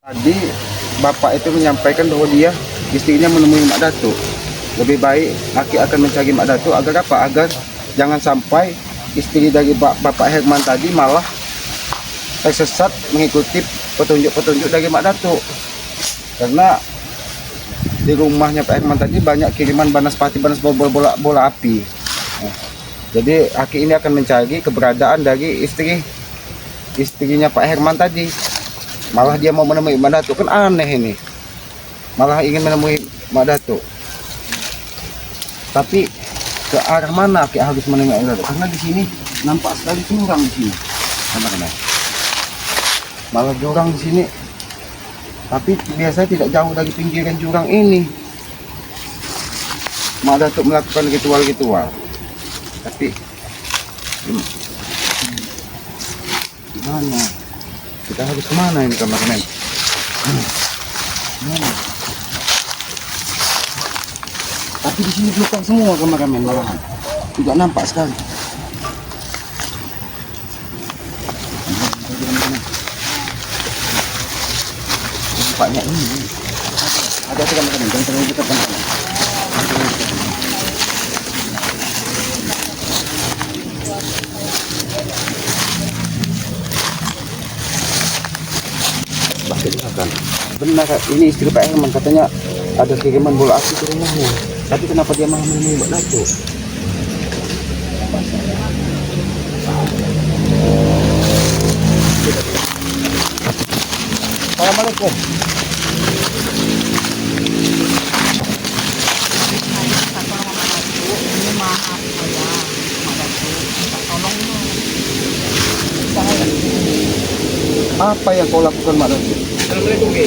Tadi bapak itu menyampaikan bahwa dia istrinya menemui Mak Datuk. Lebih baik Aki akan mencari Mak Datuk agar apa? Agar jangan sampai istri dari Bapak Herman tadi malah tersesat mengikuti petunjuk-petunjuk dari Mak Datuk. Karena di rumahnya Pak Herman tadi banyak kiriman banaspati, bola api. Nah, jadi Aki ini akan mencari keberadaan dari istrinya Pak Herman tadi. Malah dia mau menemui Mak Datuk, kan aneh ini. Malah ingin menemui Mak Datuk. Tapi ke arah mana Aki harus menemui Mak Datuk? Karena di sini nampak sekali jurang di sini. Karena malah jurang di sini. Tapi biasanya tidak jauh dari pinggiran jurang ini. Mak Datuk melakukan ritual-ritual. Tapi gimana? Kita harus kemana ini kameramen? Mana? Tapi di sini belum semua kameramen malahan. Tidak nampak sekali. Nampaknya ini. Ada kameramen, jangan terlalu dekat kameramen. Benar, ini istri Pak Herman katanya ada kiriman bola api ke rumahnya. Tapi kenapa dia malah menemui Mak Datuk? Assalamualaikum. Ini maaf saya, Mak Datuk, minta tolong dong. Apa yang kau lakukan Mak Datuk? Assalamualaikum, Ki.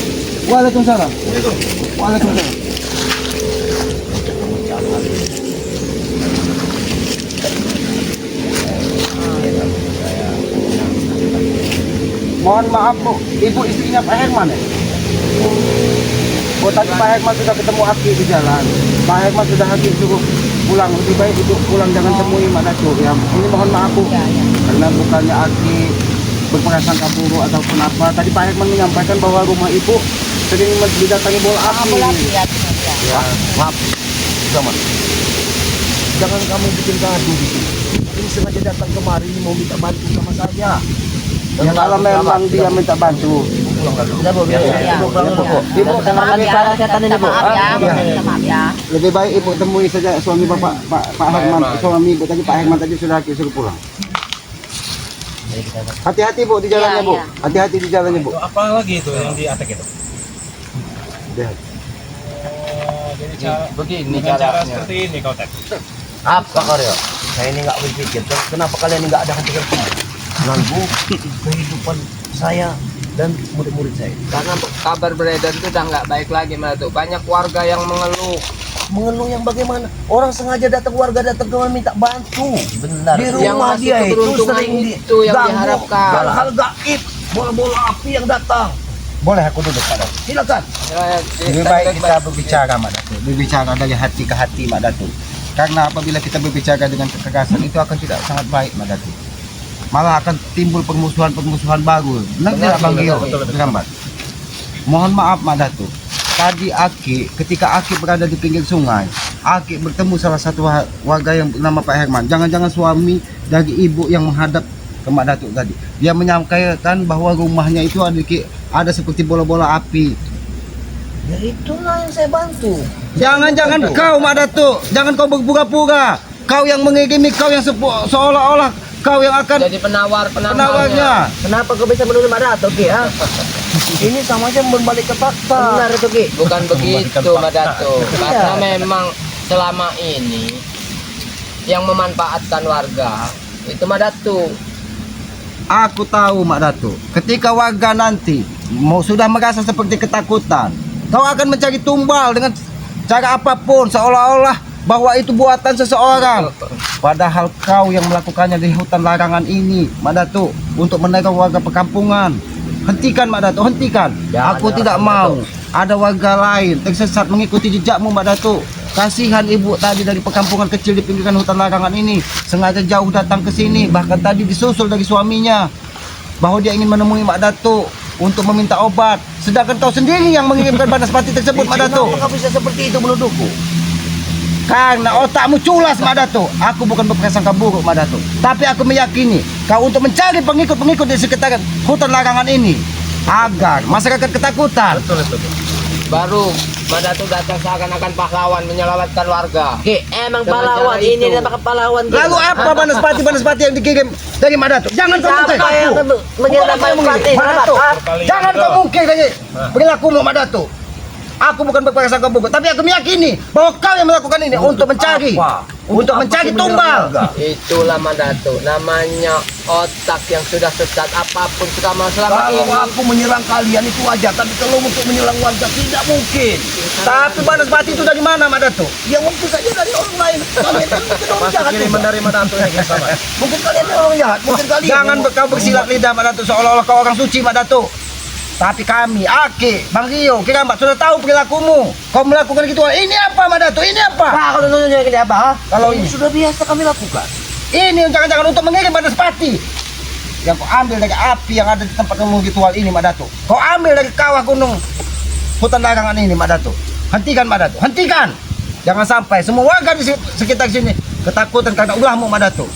Waalaikumsalam. Assalamualaikum. Waalaikumsalam. Mohon maaf Bu, ibu istrinya Pak Herman ya? Oh tadi Pak Herman sudah ketemu Aki di jalan. Pak Herman sudah Aki suruh pulang, lebih baik ibu pulang, jangan temui Mak Datuk ya. Ini mohon maaf Bu, karena bukannya Aki berprasangka buruk ataupun apa. Tadi Pak Herman menyampaikan bahwa rumah ibu sering didatangi bola api. Ya, maaf, zaman. Jangan kamu bikin gaduh di sini. Ini sengaja datang kemari mau minta bantu sama saya. Ya kalau memang dia minta bantu, pulang dulu. Sudah Bu, Ibu, maaf ya. lebih baik ibu temui saja suami bapak Pak Herman. Suami ibu tadi Pak Herman tadi sudah suruh pulang. Hati-hati Bu di jalannya Bu. Hati-hati di jalannya Bu. Apa lagi itu yang di attack itu? Lihat. Jadi cara Begini dengan cara caranya. seperti ini kau tek. Apa Karyo? Saya ini nggak berpikir. Kenapa kalian nggak ada hati-hati? Ganggu kehidupan saya dan murid-murid saya. Karena kabar beredar itu udah nggak baik lagi Mak Datuk. Banyak warga yang mengeluh. Mengeluh yang bagaimana? Orang sengaja datang, warga datang ke minta bantu. Benar. Di Yang rumah masih dia itu keberuntungan sering itu yang diganggu. diharapkan. Hal-hal gaib, bola-bola api yang datang. Boleh aku duduk Pak Datuk? Silakan. Lebih baik kita berbicara Mak Datuk. Berbicara dari hati ke hati Mak Datuk. Karena apabila kita berbicara dengan kekerasan itu akan tidak sangat baik Mak Datuk. Malah akan timbul permusuhan baru. Benar tidak Bang Gio? Gambar. Mohon maaf Mak Datuk. Tadi ketika Aki berada di pinggir sungai, Aki bertemu salah satu warga yang bernama Pak Herman. Jangan-jangan suami dari ibu yang menghadap ke Mak Datuk tadi. Dia menyampaikan bahwa rumahnya itu ada seperti bola-bola api. Ya itulah yang saya bantu. Jangan kau Mak Datuk, jangan kau berpura-pura. Kau yang mengirimi, kau yang seolah-olah kau yang akan Jadi penawarnya. penawarnya. Kenapa kau bisa menulis Mak Datuk, Ki? Ini sama aja berbalik ke fakta. Benar itu, Ki. Bukan begitu Mak Datuk. Karena memang selama ini yang memanfaatkan warga itu Mak Datuk. Aku tahu Mak Datuk, ketika warga nanti sudah merasa seperti ketakutan, kau akan mencari tumbal dengan cara apapun seolah-olah bahwa itu buatan seseorang. Padahal kau yang melakukannya di hutan larangan ini Mak Datuk, untuk meneror warga perkampungan. Hentikan Mak Datuk, hentikan. Aku tidak mau ada warga lain tersesat mengikuti jejakmu Mak Datuk. Kasihan ibu tadi dari perkampungan kecil di pinggiran hutan larangan ini, sengaja jauh datang ke sini, bahkan tadi disusul dari suaminya bahwa dia ingin menemui Mak Datuk untuk meminta obat. Sedangkan kau sendiri yang mengirimkan Banaspati tersebut, Mak Datuk. Kenapa kau bisa seperti itu menuduhku? Karena otakmu culas, Mak Datuk. Aku bukan berprasangka buruk, Mak Datuk. Tapi aku meyakini kau untuk mencari pengikut-pengikut di sekitar hutan larangan ini agar masyarakat ketakutan. Baru Mak Datuk datang seakan-akan pahlawan menyelamatkan warga. Ki, emang Dengan pahlawan cara ini itu. nama pahlawan. Ki. Lalu apa Banaspati yang dikirim dari Mak Datuk? Jangan kau Siapa mungkir. yang mengira Banaspati? Mak Datuk, jangan kau mungkir dari perilakumu, Mak Datuk. Aku bukan berprasangka buruk, tapi aku meyakini bahwa kau yang melakukan ini untuk mencari, apa? untuk Apa mencari kau tumbal. menyerang warga? Itulah Mak Datuk, namanya otak yang sudah sesat. Apapun selama Kalau ini. aku menyerang kalian itu wajar, tapi kalau untuk menyerang warga tidak mungkin. Tapi Banaspati itu dari mana, Mak Datuk? Ya mungkin saja dari orang lain. Kalian kan mungkin orang jahat juga. dari Mak Datuk ini sama. Mungkin kalian orang jahat, mungkin kalian. Jangan kau bersilat lidah, Mak Datuk, seolah-olah kau orang suci, Mak Datuk. Tapi kami, Aki, Bang Rio, kira Mbak sudah tahu perilakumu. Kau melakukan gitu. Ini apa, Mak Datuk? Ini apa? Pak, kalau nunjuk ini apa? Ha? Kalau ini ini, sudah biasa kami lakukan. ini jangan-jangan untuk mengirim Banaspati. Yang kau ambil dari api yang ada di tempat gunung ritual ini, Mak Datuk. Kau ambil dari kawah gunung hutan larangan ini, Mak Datuk. Hentikan, Mak Datuk. Hentikan. Jangan sampai semua warga di sekitar sini ketakutan karena ulahmu, Mak Datuk.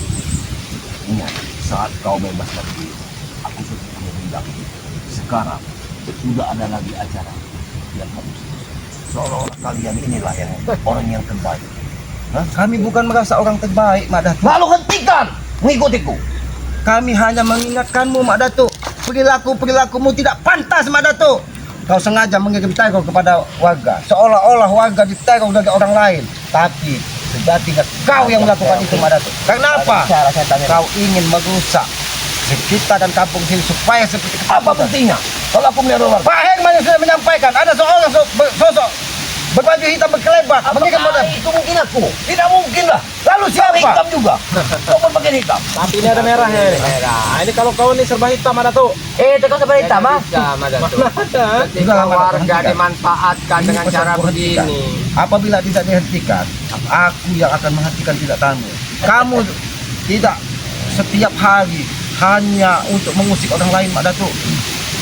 Ingat, saat kau bebas lagi, aku sudah bilang. Sekarang sudah ada lagi acara yang harus seolah-olah kalian inilah yang orang yang terbaik. Kami bukan merasa orang terbaik, Mak Datuk. Lalu hentikan mengikutiku. Kami hanya mengingatkanmu, Mak Datuk. Perilakumu tidak pantas, Mak Datuk. Kau sengaja mengirim teror kepada warga, seolah-olah warga diteror dari orang lain. Tapi sejatinya kau yang melakukan itu, Mak Datuk. Karena apa? Cara saya tanya. Kau ingin merusak sekitar dan kampung sini supaya seperti Apa pentingnya? Kalau aku melihat orang, Pak Herman yang sudah menyampaikan ada seorang sosok berbaju hitam berkelebat mengirim apakah pada. itu mungkin aku? Tidak mungkin lah. Lalu Kau hitam siapa? juga. Kau berpakaian hitam. Tapi ini ada merahnya ini. Nah, ini kalau kau ini serba hitam Mak Datuk. Itu kau seperti hitam, ha? Bisa Mak Datuk. Ada. Ketika Sudah, Mak Datuk, warga hentikan. dimanfaatkan Ini dengan pesan cara ku hentikan. begini. Apabila tidak dihentikan, aku yang akan menghentikan tindakanmu. Kamu tidak setiap hari hanya untuk mengusik orang lain, Mak Datuk.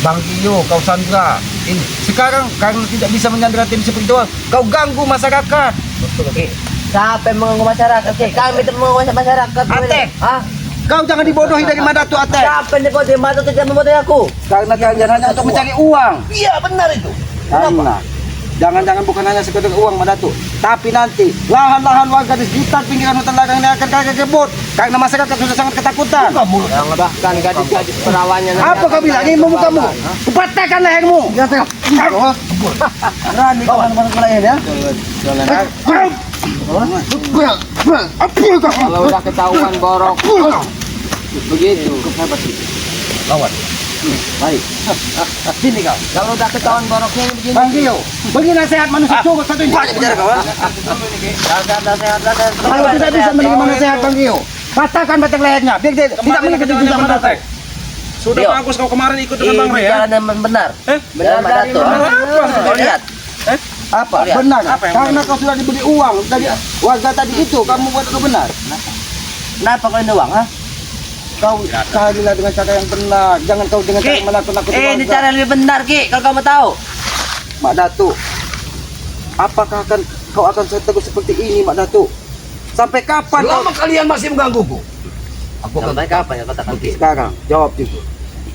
Bang Rio, kau sandra. Ini sekarang karena tidak bisa menyandra tim seperti itu, kau ganggu masyarakat. Ki, siapa yang mengganggu masyarakat? Ki, kami itu mengganggu masyarakat. Atek. Ha? Kau jangan dibodohi dari Mak Datuk, Atek. Siapa yang dibodohi? Mata tu jangan membodohi aku. Karena kalian hanya untuk mencari uang. Iya benar itu. Karena jangan-jangan bukan hanya sekedar uang, Mak Datuk, tapi nanti lahan-lahan warga di sekitar pinggiran hutan larangan ini akan kalian rebut karena masyarakat sudah sangat ketakutan. Buka mulut. Yang bahkan gadis-gadis perawannya nanti Apa kau akan bilang? Ini diajak memukamu. korban. Kupatahkan lehermu. Berani kau masuk leher ya? Kalau udah ketahuan borok begitu. Lawan. Baik. Sini kau. Kalau udah ketahuan boroknya ini begini. Bang Rio, bagi nasihat manusia curut satu ini. Banyak bicara kau. Kalau tidak bisa menerima nasihat Bang Rio, patahkan batang lehernya biar dia tidak mengikuti jejak Mak Datuk. Sudah Rio. bagus kau kemarin ikut dengan Bang Ray ya. Jalan yang benar. Benar, Mak dari Datuk. benar ha? Kau lihat. Apa? Lihat. Benar. Apa yang Karena kau sudah diberi uang dari warga tadi itu, kamu buat itu benar. Kenapa kau ini uang, ha? Kau carilah dengan cara yang benar. Jangan kau dengan cara Ki, menakut-nakuti ini warga. cara lebih benar, Ki. Kalau kau mau tahu. Mak Datuk, apakah kau akan terus seperti ini, Mak Datuk? Sampai kapan? Selama kalian masih menggangguku, aku akan Sampai kapan ya katakan, Ki? Sekarang jawab jujur.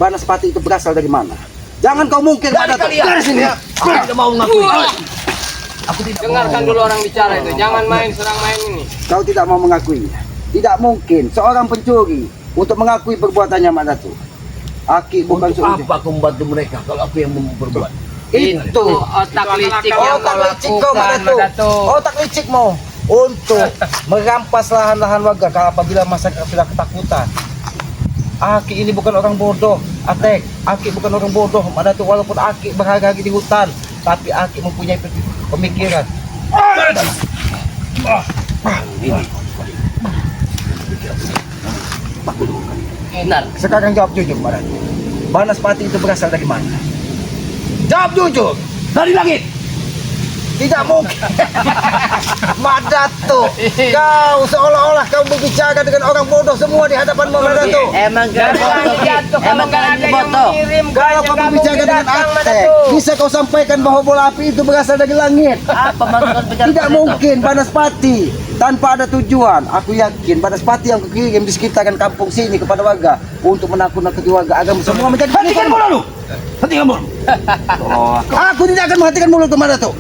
Banaspati itu berasal dari mana? Jangan kau mungkir, Mak dari Datuk. kalian. Dari sini ya. Aku tidak mau mengakui. Aku tidak Dengarkan mau. dulu orang bicara itu. Jangan main serang main ini. Kau tidak mau mengakuinya. Tidak mungkin seorang pencuri untuk mengakui perbuatannya, Mak Datuk. Aki bukan Untuk seorang. apa aku membantu mereka kalau aku yang berbuat? Itu otak licik akal. yang otak kau licik kau, Mak lakukan, Mak Datuk. Datuk. Otak licikmu untuk merampas lahan-lahan warga kalau apabila masyarakat sudah ketakutan. Aki ini bukan orang bodoh, Atek. Aki bukan orang bodoh, Mak Datuk. Walaupun Aki berhari-hari di hutan, tapi Aki mempunyai pemikiran. Benar. Sekarang jawab jujur, Mak Datuk. Banaspati itu berasal dari mana? Jawab jujur. Dari langit. Tidak mungkin. Mak Datuk, kau seolah-olah kau berbicara dengan orang bodoh semua di hadapan Mak Datuk. Emang gak foto, emang gak ada foto. Kalau kau berbicara dengan Atek, bisa kau sampaikan bahwa bola api itu berasal dari langit. Apa maksud bicara Tidak mungkin Banaspati tanpa ada tujuan. Aku yakin Banaspati yang kukirim di sekitaran kampung sini kepada warga untuk menakut-nakuti warga agar semua menjadi Hentikan mulut lu! Hentikan mulut! Oh, Aku tidak akan menghentikan mulut Mak Datuk.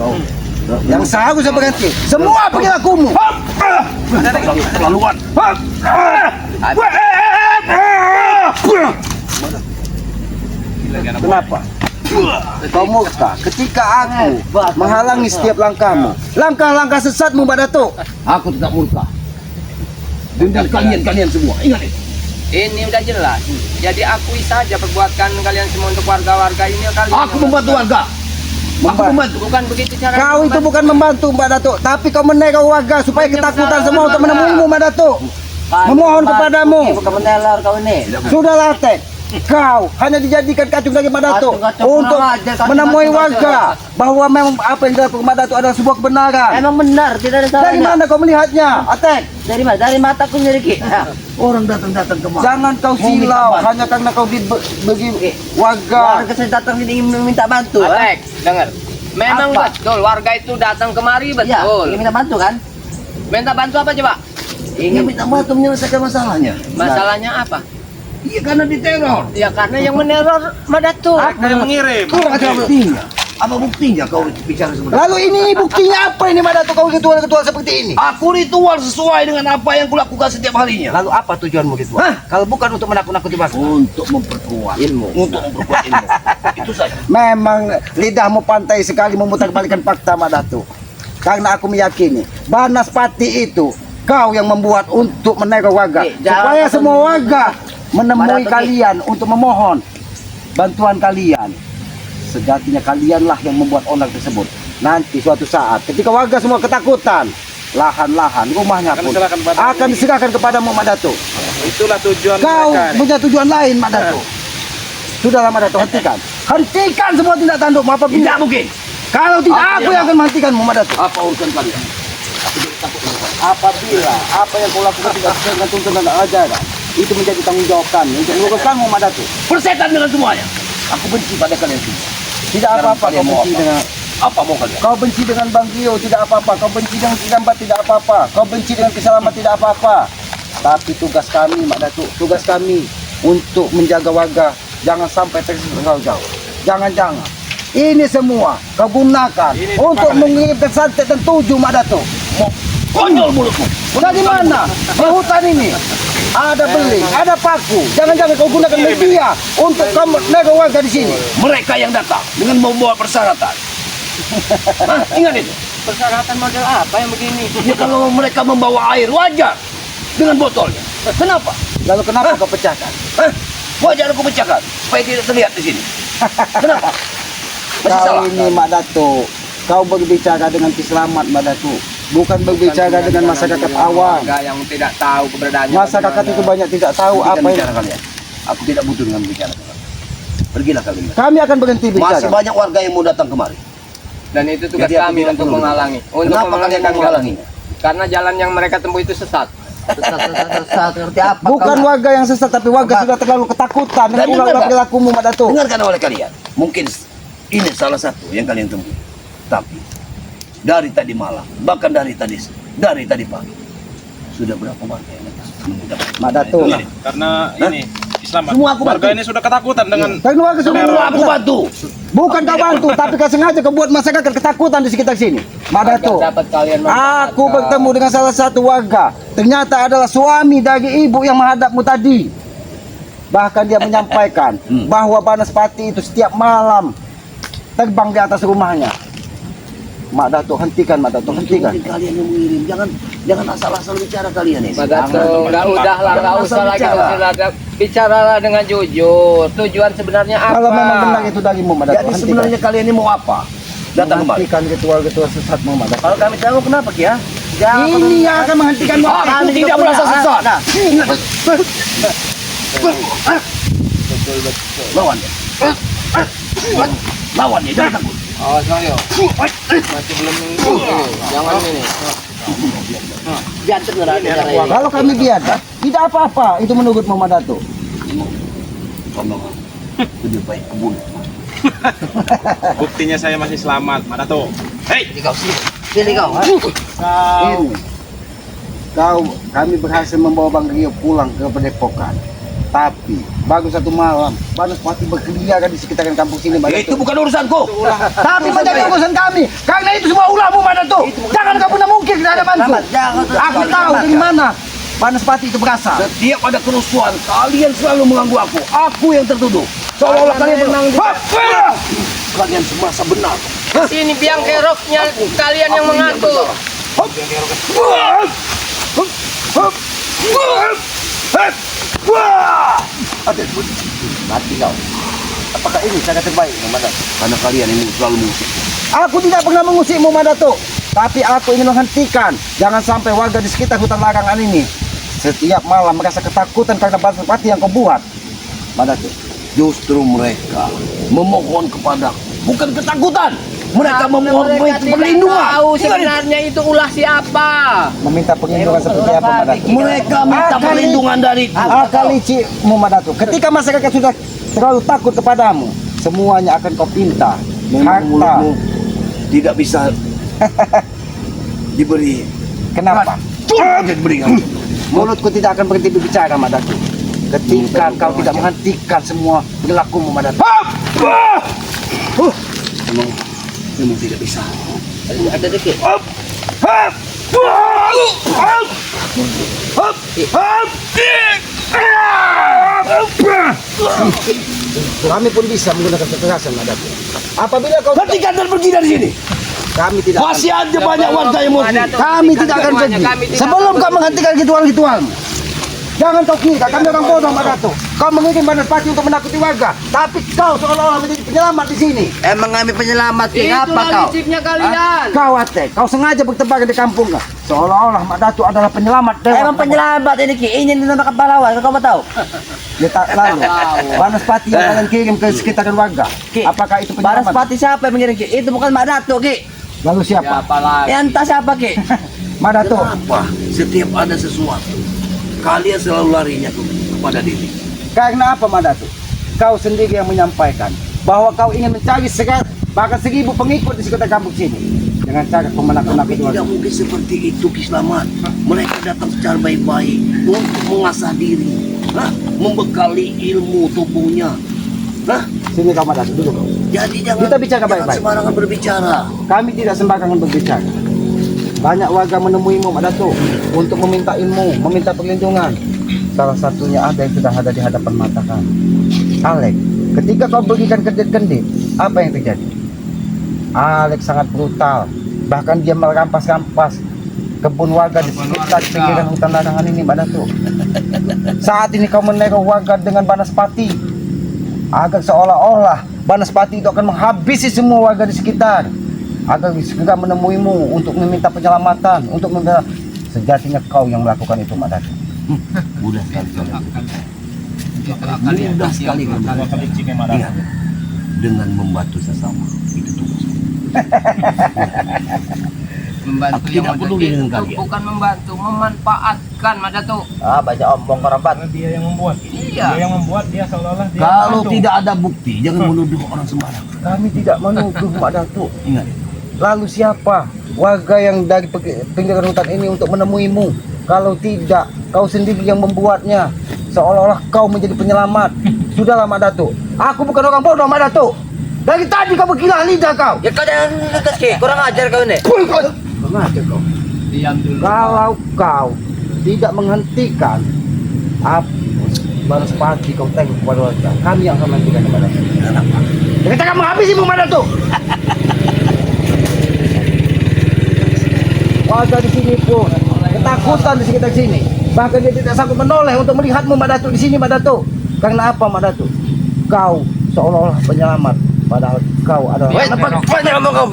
Yang seharusnya berhenti. Semua perilakumu. Terlaluan. Kenapa? Kau murka ketika aku menghalangi setiap langkahmu. Langkah-langkah sesatmu, Mak Datuk. Aku tidak murka. Dan kalian semua, ingat itu. Ini udah jelas. Jadi akui saja perbuatan kalian semua untuk warga-warga ini kalian. Aku membantu warga. Aku membantu. Bukan begitu cara. Kau itu bukan membantu, Mbak Datuk, tapi kau meneror warga supaya ketakutan semua untuk menemuimu, Mbak Datuk. Memohon kepadamu. Bukan menelar kau ini. Sudahlah, Tek. Kau hanya dijadikan kacung dari Mbak Datuk Kacung-kacung untuk kurang ajar, kacung-kacung menemui kurang warga ajar. bahwa memang apa yang dilakukan Mbak Datuk adalah sebuah kebenaran. Emang benar, tidak ada Dari salahnya. mana kau melihatnya, Atek? Dari mana? Dari mataku sendiri Ki. Orang datang kemari. Jangan kau Mau minta silau bantu. hanya karena kau bagi warga. Warga saya datang sini ingin minta bantu. Atek, dengar. Memang Apa? betul warga itu datang kemari Iya, betul. ingin minta bantu kan? Minta bantu apa coba? Ingin minta bantu menyelesaikan masalahnya. Masalahnya apa? Iya karena diteror. Ya karena yang meneror Madatuk. Mereka yang mengirim. Kurang ada buktinya. Apa buktinya kau bicara seperti itu? Lalu ini buktinya apa ini, Mbak Datuk, kau ritual-ritual seperti ini? Aku ritual sesuai dengan apa yang kulakukan setiap harinya. Lalu apa tujuanmu ritual? Hah? Kalau bukan untuk menakut-nakuti warga. Untuk memperkuat Ilmu. Untuk memperkuat ilmu. Itu saja. Memang lidahmu pantai sekali memutarbalikkan fakta, Mbak Datuk. Karena aku meyakini Banaspati itu kau yang membuat untuk meneror warga Jangan supaya kau semua tunjuk- warga menemui Mbak Datuk, kalian untuk memohon bantuan kalian. Sejatinya kalianlah yang membuat onar tersebut. Nanti suatu saat ketika warga semua ketakutan, lahan-lahan rumahnya Akan pun diserahkan kepada akan diserahkan kepadamu, Mbak Datuk. Itulah tujuan Kau mereka. punya tujuan lain, Mak Datuk. Sudahlah, Mak Datuk, hentikan. Hentikan semua tindak tandukmu apabila. Tidak mungkin. Kalau tidak, aku yang akan menghentikanmu, Mak Datuk. Apa urusan kalian? Apabila apa yang kau lakukan tidak sesuai dengan tuntunan dan ajaran, itu menjadi tanggung jawab kami untuk meluruskanmu, Mak Datuk. Persetan dengan semuanya. Aku benci pada kalian semua. Tidak apa-apa kau Kalian mau benci apa? dengan Apa mau kalian? kau benci dengan Bang Gio, tidak apa-apa. Kau benci dengan Sidambat, tidak apa-apa. Kau benci dengan Kiselamat, tidak apa-apa. Tapi tugas kami, Mak Datuk, tugas kami untuk menjaga warga jangan sampai terjauh. Jangan-jangan ini semua kau gunakan Ini untuk dipakai. mengirimkan santet dan tujuh, Mak Datuk. Konyol mulutmu. Dari mana? Di hutan ini ada beling, ada paku. Jangan-jangan kau gunakan media untuk kau meneror warga di sini. Mereka yang datang dengan membawa persyaratan. Hah, ingat itu. Persyaratan model apa yang begini? Ya kalau mereka membawa air wajar dengan botolnya. Kenapa? Lalu kenapa kau pecahkan? Hah? Wajar aku pecahkan supaya tidak terlihat di sini. Kenapa? Masih Kau salah. ini, Mak Datuk, kau berbicara dengan Kiselamat, Mak Datuk. Bukan berbicara dengan masyarakat awam. Warga yang tidak tahu keberadaannya. Masyarakat bagaimana. itu banyak tidak tahu Hentikan apa bicara yang... kalian. Aku tidak butuh dengan bicara kalian. Pergilah kalian. Kami akan berhenti Masih bicara. banyak warga yang mau datang kemari. Dan itu tugas Jadi aku kami bilang untuk dulu. menghalangi. Untuk Kenapa kalian mau menghalanginya? Karena jalan yang mereka tempuh itu sesat. Sesat ngerti apa? Bukan kau? warga yang sesat, tapi warga sudah terlalu ketakutan dengan Dan ulah-ulah dengar, perilakumu, Mak Datuk. Dengarkan oleh kalian. Mungkin ini salah satu yang kalian temui. Tapi dari tadi malam, bahkan dari tadi pagi, sudah berapa warga yang datang? Mak Datuk. Ini, karena ini Islam. Semua aku Warga bantu. ini sudah ketakutan dengan Karena warga semua Semua aku bantu. Bukan kau bantu, tapi kau sengaja kau buat masyarakat ketakutan di sekitar sini. Mak Datuk. Dapat kalian Aku bertemu dengan salah satu warga. Ternyata adalah suami dari ibu yang menghadapmu tadi. Bahkan dia menyampaikan bahwa Banaspati itu setiap malam terbang di atas rumahnya. Mak Datuk, hentikan, Mak Datuk, hentikan. Mungkin kalian yang mengirim. Jangan asal-asal bicara kalian ini. Madatuk, enggak usah lagi bicaralah dengan jujur. Tujuan sebenarnya apa? Kalau memang benar itu darimu, Mak Datuk, Jadi hentikan. sebenarnya kalian ini mau apa? Datang kemari. Hentikan ritual-ritual sesatmu, Mak Datuk. Kalau kami tahu kenapa Ki ya? Jangan Ini yang akan menghentikanmu. Aku tidak merasa sesat. Lawan dia. Lawan dia, jangan takut. Awas Mario. Masih belum minggu ini. Jangan ini. Biar beneran cara ini. Kalau kami biarkan, tidak apa-apa itu menurut Muhammad Datuk. Kamu lebih baik kebun. Buktinya saya masih selamat, Mak Dato. Hei, Sini kau. kau. Kami berhasil membawa Bang Rio pulang ke Padepokan. Tapi baru satu malam, Banaspati berkeliaran di sekitaran kampung sini. Itu bukan urusanku. Tapi menjadi urusan kami. Karena itu semua ulahmu, Mak Datuk. Jangan kau pernah mungkin di hadapanku. Aku tahu dari mana Banaspati itu berasal. Setiap ada kerusuhan, kalian selalu mengganggu aku. Aku yang tertuduh. Seolah-olah kalian memang kalian semasa benar. Sini biang keroknya kalian yang mengatur. Mati kau. Apakah ini cara terbaik, Muhammad Datuk? Karena kalian ini selalu mengusik. Aku tidak pernah mengusikmu, Mak Datuk. Tapi aku ingin menghentikan. Jangan sampai warga di sekitar hutan larangan ini setiap malam merasa ketakutan karena Banaspati yang kau buat, Mak Datuk. Justru mereka memohon kepada bukan ketakutan. Mereka memohon perlindungan. Tahu sebenarnya itu ulah siapa. Meminta perlindungan seperti apa, Mak Datuk? Mereka minta Akal- perlindungan dari Akal licik, Muhammad Datuk. Ketika masyarakat sudah terlalu takut kepadamu, semuanya akan kau pinta. Memang Harta. mulutmu tidak bisa diberi. Kenapa? Diberi Mulutku tidak akan berhenti berbicara, Mak Datuk. Ketika kau tidak menghentikan semua perilakumu, Mak Datuk. Memang tidak bisa. Ada dikit. Kami pun bisa menggunakan kekerasan, Mak Datuk. Apabila kau Hentikan dan pergi dari sini. kami tidak akan, Masih ada banyak warga yang mau kami tidak akan pergi sebelum kau menghentikan ritual-ritualmu. Jangan kau kira kami orang bodoh, Mak Datuk. Kau mengirim Banaspati untuk menakuti warga, tapi kau seolah-olah menjadi penyelamat di sini. Emang kami penyelamat King, apa Itulah kau? liciknya kalian. Kau Atek, kau sengaja bertebaran di kampung kau. Seolah-olah Mak Datuk adalah penyelamat dewa. Emang penyelamat ini Ki, ini dinamakan pahlawan, kau mau tahu? Ya tak lalu. Banaspati yang kalian kirim ke sekitaran warga. Ki, Apakah itu penyelamat? Banaspati siapa yang mengirim Ki? Itu bukan Mak Datuk Ki. Lalu siapa? Siapa lagi? Ya entah siapa Ki. Mak Datuk. Kenapa setiap ada sesuatu kalian selalu larinya kepada diri? Karena apa, Mak Datuk? Kau sendiri yang menyampaikan bahwa kau ingin mencari bahkan 1000 pengikut di sekitar kampung sini dengan cara kau Tapi menakut-nakuti tidak warga. mungkin seperti itu, Ki Slamet. Mereka datang secara baik-baik untuk mengasah diri, membekali ilmu tubuhnya. Sini kau, Mak Datuk, duduk kau. Jadi jangan, Kita bicara jangan baik-baik. sembarangan berbicara. Kami tidak sembarangan berbicara. Banyak warga menemuimu, Mak Datuk, untuk meminta ilmu, meminta perlindungan. Salah satunya ada yang sudah ada di hadapan mata kami. Alex, ketika kau bagikan kendit-kendit, apa yang terjadi? Alex sangat brutal. Bahkan dia merampas-rampas kebun warga di sekitar pinggiran hutan larangan ini, Mak Datuk. Saat ini kau meneror warga dengan Banaspati. Agar seolah-olah Banaspati itu akan menghabisi semua warga di sekitar. Agar segera menemuimu untuk meminta penyelamatan, untuk meminta. Sejatinya kau yang melakukan itu, Mak Datuk. Mudah sekali kalian. Mudah sekali kalian. Ingat, dengan membantu sesama itu tugas. Membantu Aku yang tidak ada peduli itu dengan kalian. bukan membantu, memanfaatkan Mak Datuk. Ah, baca ompong kerambat. Dia yang membuat. Iya. Dia yang membuat, dia seolah-olah dia Kalau membantu. tidak ada bukti, jangan menuduh orang sembarang. Kami tidak menuduh, Mak Datuk. Ingat, Lalu siapa warga yang dari pinggiran hutan ini untuk menemuimu? Kalau tidak, kau sendiri yang membuatnya. Seolah-olah kau menjadi penyelamat. Sudahlah, Mak Datuk. Aku bukan orang bodoh, Mak Datuk. Dari tadi kau berkilah lidah kau. Ya kau jangan ngetes Ki, kurang ajar kau ini. Sengaja kau. Diam dulu. Kalau kau tidak menghentikan Banaspati kau tengok kepada warga, kami yang akan menghentikan Mak Datuk. kenapa? Kita akan menghabisimu, Mak Datuk. Warga di sini pun ketakutan di sekitar sini. Bahkan dia tidak sanggup menoleh untuk melihatmu, Mak Datuk, di sini, Mak Datuk. Karena apa, Mak Datuk? Kau seolah-olah penyelamat, padahal kau adalah Banyak ngomong kau.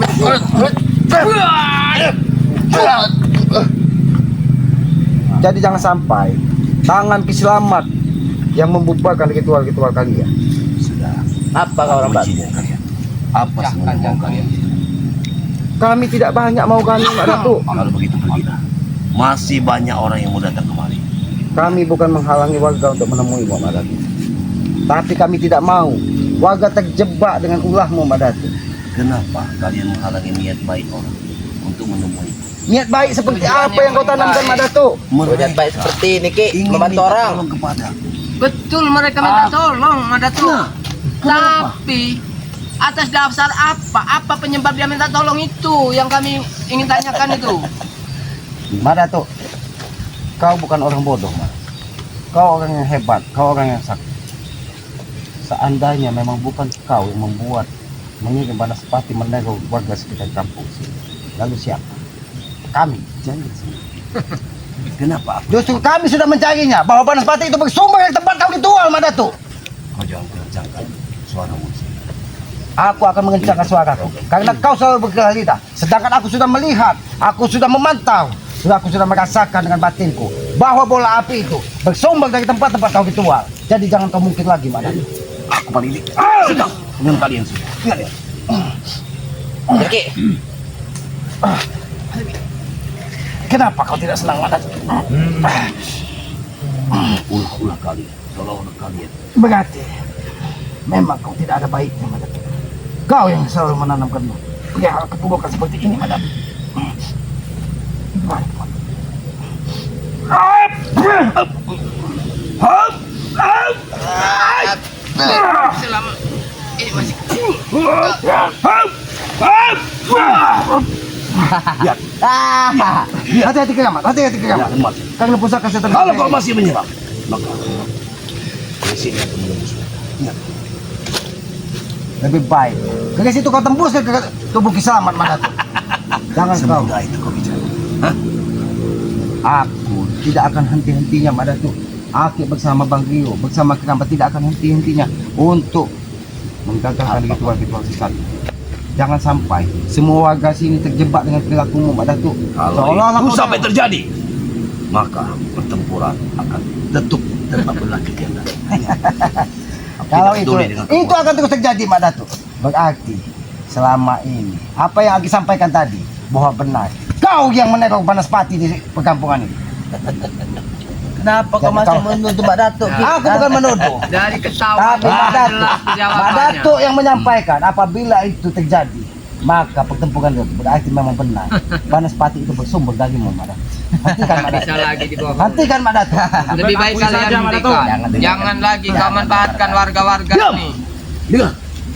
Jadi jangan sampai tangan Ki Slamet yang membubarkan ritual-ritual kalian. Sudah. Apa kau Aku rambat? izinin kalian. Apa sebenarnya mau kalian? Kami tidak banyak mau kami, Mak Datuk. Kalau begitu pergilah. Masih banyak orang yang mau datang kemari. Kami bukan menghalangi warga untuk menemuimu, Mak Datuk. Tapi kami tidak mau warga terjebak dengan ulahmu, Mak Datuk. Kenapa kalian menghalangi niat baik orang untuk menemui? Niat baik seperti apa yang kau tanamkan, Mak Datuk? Niat baik seperti ini Ki, ingin membantu minta orang. tolong kepada. Betul mereka minta tolong, Madatu. Nah, Tapi atas dasar apa? Apa penyebab dia minta tolong itu yang kami ingin tanyakan itu? Mak Datuk, kau bukan orang bodoh, Mak. Kau orang yang hebat, kau orang yang sakti. Seandainya memang bukan kau yang membuat mengirim Banaspati meneror warga sekitar kampung sini, lalu siapa? Kami, jangan sini. kenapa aku? Justru kami sudah mencarinya bahwa Banaspati itu bersumber dari tempat kau ditual, Mak Datuk. Kau jangan kencangkan suaramu. Aku akan mengencangkan suaraku karena kau selalu berkelah lidah. Sedangkan aku sudah melihat, aku sudah memantau, aku sudah merasakan dengan batinku bahwa bola api itu bersumber dari tempat-tempat kau ditual. Jadi jangan kau mungkin lagi, Mak Datuk. Aku paling sedang dengan kalian semua. Ingat ya. Ki, Kenapa kau tidak senang, Mak Datuk? Ulah-ulah kalian, seolah-olah kalian. Berarti memang kau tidak ada baiknya, Mak Datuk. Kau yang selalu menanamkan hal keburukan seperti ini, Mak Datuk. Baik, Mak. Selama ini masih Hati-hati kiamat, hati-hati kiamat. Jangan mati. Karena pusaka setan. Kalau kau masih menyerang, maka dari sini akan menembus mereka. Ingat. Lebih baik dari situ kau tembus ke tubuh Kisamat, Mak Datuk. Jangan kau. Semudah itu kau bicara. Hah? Aku tidak akan henti-hentinya, Mak Datuk. Aku bersama Bang Rio, bersama Kerabat tidak akan henti-hentinya untuk menggagalkan ritual-ritual sesat. Jangan sampai semua warga sini terjebak dengan perilakumu, Mak Datuk. Kalau Seolah-olah itu kau- sampai terjadi, maka pertempuran akan tetap berlanjut yang lain. Kalau itu akan terus terjadi, Mak Datuk. Berarti selama ini apa yang Aki sampaikan tadi bahwa benar kau yang meneror Banaspati di perkampungan ini. kenapa kau masih menuduh Mak Datuk Ki? Aku bukan menuduh. dari ketawa Tapi Mak Datuk, jelas Mak jawabannya. Datuk yang menyampaikan apabila itu terjadi maka pertempuran itu berarti memang benar. Banaspati itu bersumber darimu, Mak Datuk. Hentikan, Mak Bisa Datuk. lagi dibawa. Hentikan, Mak Datuk. Lebih baik Akui kalian saja, Mak Datuk. hentikan. Jangan lagi kau manfaatkan warga-warga Diam! ini Dengar,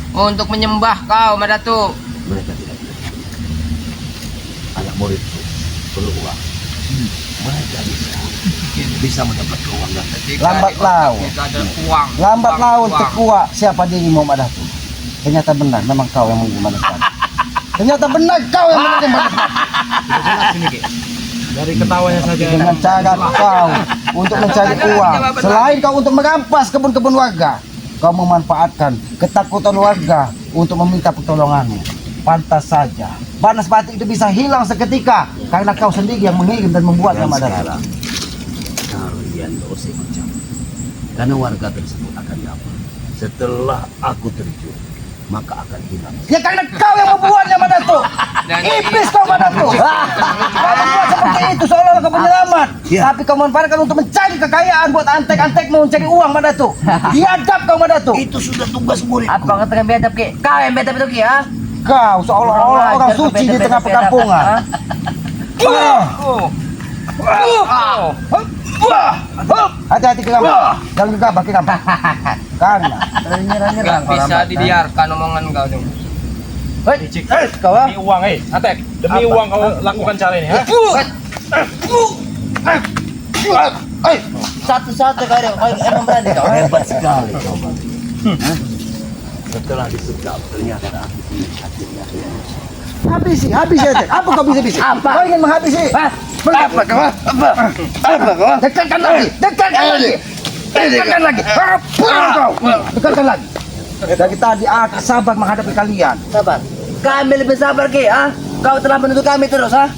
untuk menyembah kau, Madatu. mereka tidak bisa. Anak murid itu perlu uang. Mereka bisa mendapat keuangan. Lambat laun. Jika ada uang. Lambat uang, laun uang. terkuak siapa dirimu, Mak Datuk. Ternyata benar memang kau yang mengirim Banaspati. Ternyata benar kau yang mengirim Banaspati. Dari ketawanya saja. Dengan cara kau untuk mencari uang, selain kau untuk merampas kebun-kebun warga, kau memanfaatkan ketakutan warga untuk meminta pertolonganmu. Pantas saja Banaspati itu bisa hilang seketika karena kau sendiri yang mengirim dan membuatnya, Dan Mak Datuk. sekarang kalian tidak usah ikut campur. Karena warga tersebut akan dapat setelah aku terjun, maka akan hilang. Ya karena kau yang membuatnya, Mak Datuk. Dan Iblis kau, Mak Datuk. Kau membuat seperti itu seolah-olah kau penyelamat. Ya. Tapi kau manfaatkan untuk mencari kekayaan buat antek-antekmu mencari uang, Mak Datuk. Biadab kau, Mak Datuk. Itu sudah tugas muridku. Apa kau katakan biadab Ki? Kau yang biadab itu Ki, ha? Kau seolah-olah orang suci di tengah perkampungan. Hati-hati ke kamar. Jangan gegabah ke kamar. Karena Gak bisa dibiarkan omongan kau tuh. kau Demi uang, Atek. Demi uang kau lakukan cara ini, ha? Satu-satu kau dia, kau emang berani kau. Hebat sekali kau, Bang. Hah? Setelah disekap, ternyata aku punya hatinya. habisi Tek. Apa kau bisa-bisa? Apa? Kau ingin menghabisi? Apa kau? Apa kau? Dekatkan lagi. Dekatkan lagi. Dekatkan lagi. Kau. Dekatkan lagi. Dari tadi aku sabar menghadapi kalian. Sabar. Kami lebih sabar Ki, ha? Kau telah menuduh kami terus, ha?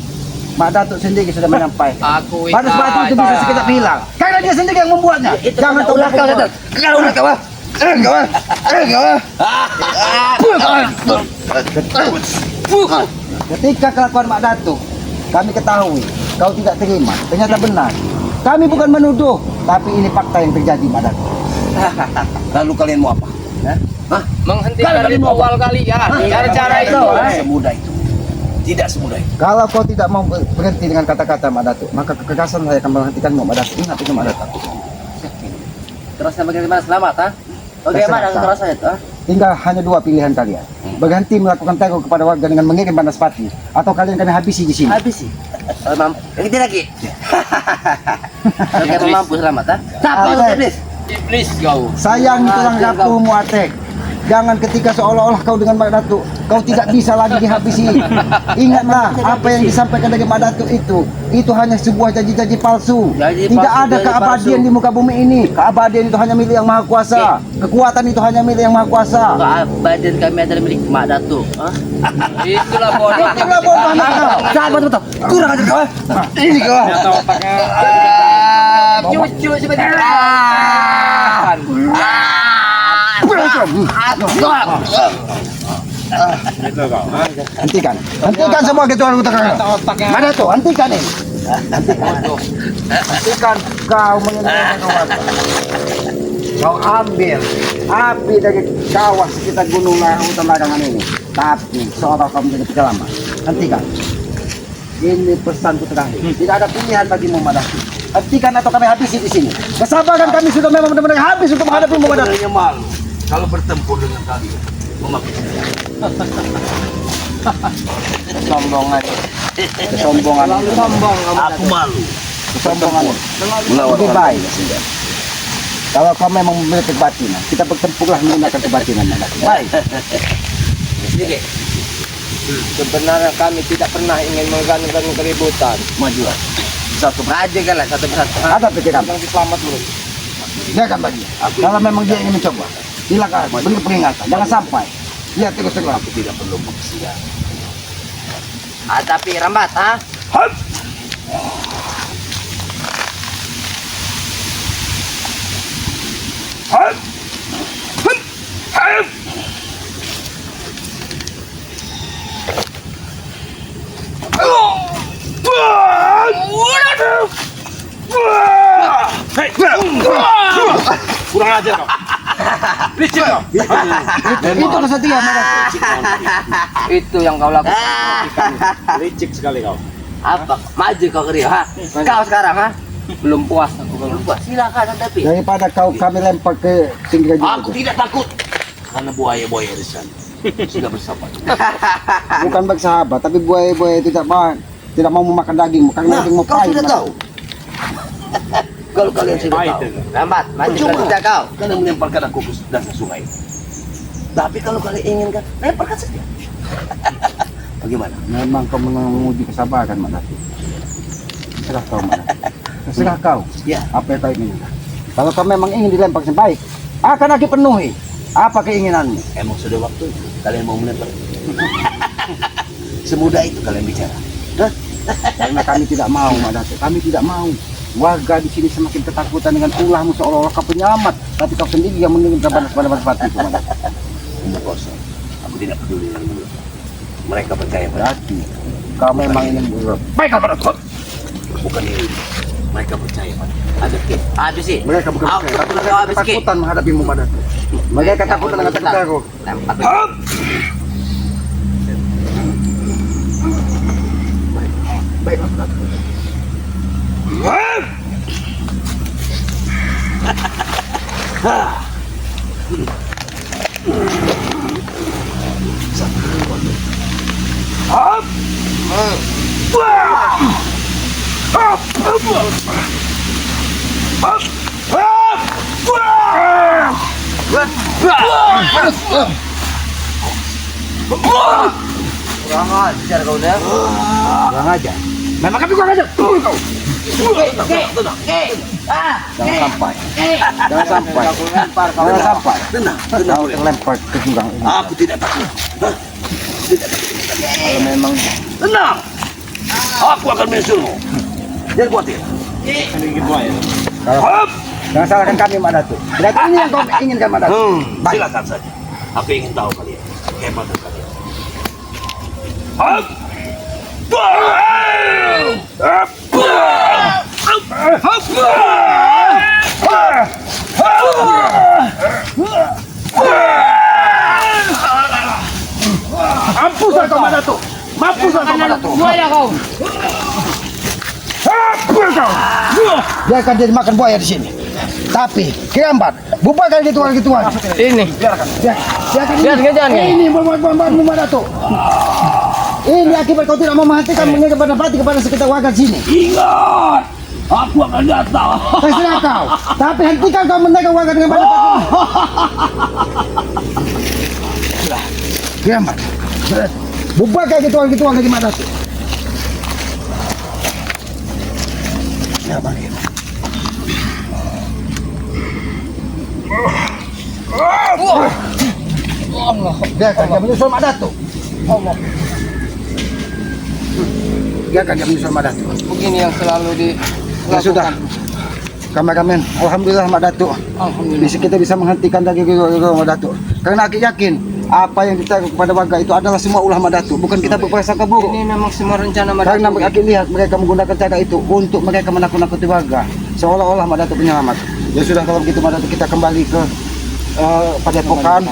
Mak Datuk sendiri sudah menyampaikan. Aku Banaspati itu bisa sekejap hilang. Karena dia sendiri yang membuatnya. Jangan kau ulah kau berbohong. Kau ulah kau. Kau. Ketika kelakuan Mak Datuk kami ketahui kau tidak terima, ternyata benar. Kami bukan menuduh, tapi ini fakta yang terjadi Mak Datuk. Lalu kalian mau apa? Menghentikan ritual kalian. Cara-cara itu. Semudah itu. Tidak semudah itu. Kalau kau tidak mau berhenti dengan kata-kata Mak Datuk, maka kekerasan saya akan menghentikanmu Mak Datuk. Ingat itu Mak Datuk. Terus bagaimana selamat ha? Bagaimana Terserah. terasa itu ha? Tinggal hanya dua pilihan kalian. Berhenti melakukan teror kepada warga dengan mengirim Banaspati, atau kalian kami habisi di sini. Habis sih. Mampu. Yang lagi. Oke, mampu selamat ha? Siapa itu Atek. iblis? Iblis kau. Sayang tulang rapuhmu Atek. Jangan ketika seolah-olah kau dengan Mak Datuk, kau tidak bisa lagi dihabisi. Ingatlah apa yang disampaikan dari Mak Datuk itu hanya sebuah janji-janji palsu. Janji Tidak palsu, ada janji keabadian palsu. di muka bumi ini. Keabadian itu hanya milik Yang Maha Kuasa. Kekuatan itu hanya milik Yang Maha Kuasa. Badan kami adalah milik Mak Datuk. Ha? Itulah bodoh. Itulah bodoh anak kau. Siapa betul? Kurang ajar kau. Ini kau. Cucu seperti Itu kau. Hentikan. Hentikan semua gituan utang. Otaknya. Mak Datuk, hentikan ini. Hentikan kau menyenangkan warga. Kau ambil api dari kawah sekitar gunung hutan larangan ini. Tapi seolah kau menjadi penyelamat. Hentikan. Ini pesanku terakhir. Tidak ada pilihan bagimu Mak Datuk. Hentikan atau kami habisi di sini. Kesabaran kami sudah memang benar-benar habis untuk menghadapi Mak Datuk. Sebenarnya malu kalau bertempur dengan kalian memakai senjata. Sombongan. Kesombongan. Sombong kamu. Aku malu. Kesombongan. Melawan Lebih orang baik. Kalau kau memang memiliki kebatinan, kita bertempurlah menggunakan kebatinan Mak Datuk. Baik. Sedikit. Sebenarnya kami tidak pernah ingin mengganggu keributan. majulah. Satu aja kan lah, satu persatu. Ada pikiran. Yang selamat dulu. Dia akan bagi. Kalau memang dia ingin mencoba, silakan beri peringatan. Jangan sampai dia terus terusan. Aku tidak perlu bersiap. Tapi rambat ha? Kurang ajar kau. Licik kau. Itu kesetiaan Mak Datuk. Itu yang kau lakukan. Licik sekali kau. Apa? Maju kau ke dia ha? Kau sekarang ha? Belum puas aku belum. Lupa, silakan hadapi. Daripada kami lempar ke pinggir Aku jalan. tidak takut karena buaya-buaya di sana sudah bersabar. Bukan bersahabat, tapi buaya-buaya tidak mau memakan dagingmu karena dagingmu Kau pahit. sudah Mak tahu. Kalau kalian sudah Pahit tahu, itu. Rambat, maju Percuma. ke tidak kau. kalian melemparkan aku ke dasar sungai. Tapi kalau kalian inginkan, lemparkan saja. Bagaimana? Memang kau menguji kesabaran Mak Datuk. Terserah kau Mak Datuk. Terserah kau. Ya. Apa yang kau inginkan. Kalau kau memang ingin dilempar sebaik, akan aku penuhi. Apa keinginanmu? Emang sudah waktu kalian mau melempar? Semudah itu kalian bicara. Hah? Karena kami tidak mau Mak Datuk. Kami tidak mau. Warga di sini semakin ketakutan dengan ulahmu seolah-olah kau penyelamat, tapi kau sendiri yang mengirimkan banas-banas itu Mak Datuk. Omong kosong. Aku tidak peduli dengan mulut. Mereka percaya pada Berarti kau memang ingin baik pada kau. bukan ini. Mereka percaya pada ada ke. Habis sih. Mereka bukan Aku percaya, tapi kau habis ki. ketakutan menghadapimu Mak Datuk. Mereka ketakutan dengan teror. Lempar. Baiklah Mak Datuk. Kurang ajar kau dah. Kurang aja. Memang kami kurang aja. Kau. Jangan sampai. Jangan sampai. Jangan sampai. Tenang, Kau tenang. lempar ke jurang ini. Aku tidak takut. Hah? Tidak takut. Kalau memang Tenang. Aku akan menyusulmu. Jangan khawatir. Sedikit buaya. jangan salahkan kami Mak Datuk. Berarti ini yang kau inginkan Mak Datuk. Silakan saja. Aku ingin tahu kalian. Kehebatan kalian. Mampus kau Madatuk. Mampus kau Madatuk. Buaya kau. Biarkan dia makan buaya di sini. Tapi Kirambat, bubarkan gituan-gituan. Ini. Biarkan Jangan. ini buat Datuk. Ini akibat kau tidak mau menghentikan mengenai bati kepada sekitar warga sini. Ingat, aku akan datang. Terserah kau. Tapi hentikan kau menekan warga dengan bati. Kirambat, bubarkan gituan-gituan dari Datuk. Ya, bagi. Biarkan dia menyusul Mak Datuk. Biarkan dia menyusul Mak Datuk. Begini yang selalu di Ya sudah. Kameramen, alhamdulillah Mak Datuk. Bisa kita bisa menghentikan dari Mak Datuk. Karena aku yakin apa yang kita kepada warga itu adalah semua ulah Mak Datuk, bukan kita berprasangka buruk. Ini memang semua rencana Karena Madatuk. aku lihat mereka menggunakan cara itu untuk mereka menakut-nakuti warga, seolah-olah Mak Datuk penyelamat. Ya sudah, kalau begitu Mak Datuk, kita kembali ke Padepokan.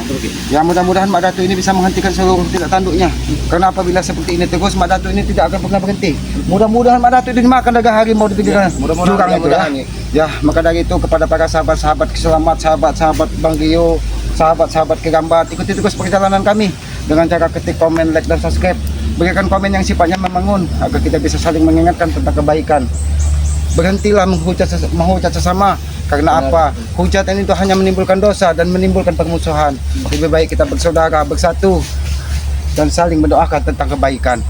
Ya mudah-mudahan Mak Datuk ini bisa menghentikan seluruh tindak tanduknya. Karena apabila seperti ini terus, Mak Datuk ini tidak akan pernah berhenti. Mudah-mudahan Mak Datuk ini dimakan daga harimau di pinggir jurang itu ya. Ya, maka dari itu kepada para sahabat-sahabat selamat, sahabat-sahabat Bang Rio, sahabat-sahabat Kirambat, ikuti terus perjalanan kami dengan cara ketik komen, like, dan subscribe. Berikan komen yang sifatnya membangun agar kita bisa saling mengingatkan tentang kebaikan. Berhentilah menghujat sesama. Karena apa? Hujatan itu hanya menimbulkan dosa dan menimbulkan permusuhan. Lebih baik kita bersaudara, bersatu, dan saling mendoakan tentang kebaikan.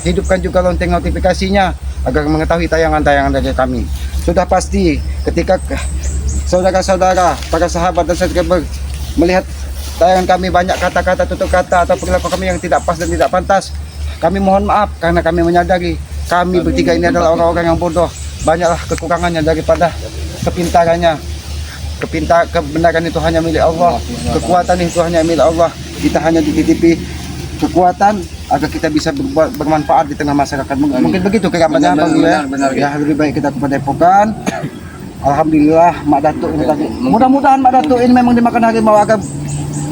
Hidupkan juga lonceng notifikasinya agar mengetahui tayangan-tayangan dari kami. Sudah pasti ketika saudara-saudara, para sahabat dan subscriber melihat tayangan kami banyak kata-kata, tutur kata atau perilaku kami yang tidak pas dan tidak pantas, kami mohon maaf karena kami menyadari kami bertiga ini adalah orang-orang yang bodoh. Banyaklah kekurangannya daripada kepintarannya. Kebenaran itu hanya milik Allah, kekuatan itu hanya milik Allah. Kita hanya dititipi kekuatan agar kita bisa bermanfaat di tengah masyarakat. Mungkin begitu kekapannya Bang ya. Ya, lebih baik kita kepada Padepokan. Alhamdulillah Mak Datuk ini tadi. Mudah-mudahan Mak Datuk ini memang dimakan harimau agar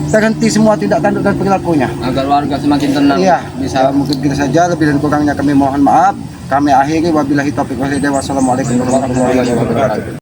terhenti semua tindak tanduk dan perilakunya. Agar warga semakin tenang. Iya, bisa mungkin kita saja, lebih dan kurangnya kami mohon maaf. Kami akhiri, wabillahi taufiq wal hidayah. Wassalamualaikum warahmatullahi wabarakatuh.